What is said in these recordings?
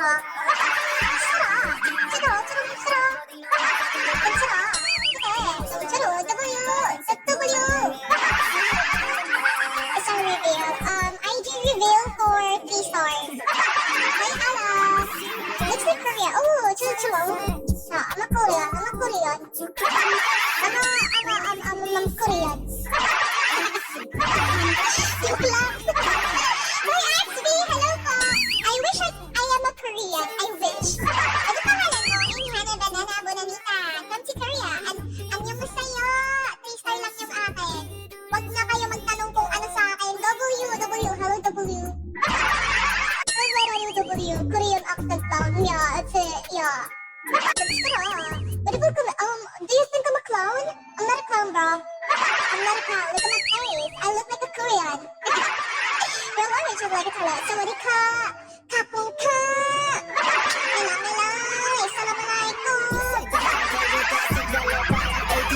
sarap. Sarap. Sarap. Sarap. Sarap. Ang sarap. Okay. Sarap. W. Isang reveal. IG reveal for 3 stars. May alas. Let's be Korea. Oh, churro. I'm a Korean. I'm Korean. Joke lang. Hi, Asby! Hello po! I wish I am a Korean. I wish. Ano pangalan mo? Inhana Banana Bonanita. From si Korea. Anyong masayo. 3 star lang yung akin. Huwag na kayo magtanong kung ano sa akin. W. Hello, W. Where are you, W? Korean accent lang. Yeah, it's it. Yeah. But do you think I'm a clown? I'm not a clown, bro. I'm not a clown. Look at my face. I look like a Korean. Real orange is like a color. Sawadika. Kapungka. Milang. Assalamualaikum.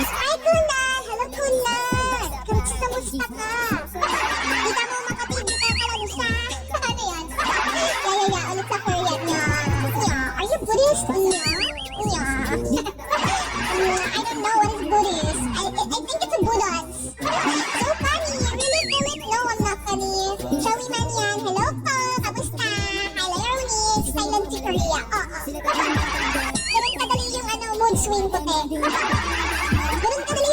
Hi, Kunan. Hello, Kunan. Kamusta ka? Kita mo makatindi ka kalalusa. Ano yan? Yeah. Ulit sa Korean. Yeah. Are you Buddhist? Yeah. I don't know what is Buddhist. I think it's a Buddha. So funny. Really feel it? No, I'm not funny. Joey man yan. Hello po. Kamusta? Hi, Leonis. Silent si Korea. Oo. Ganun kadali yung mood swing ko, te. Ganun kadali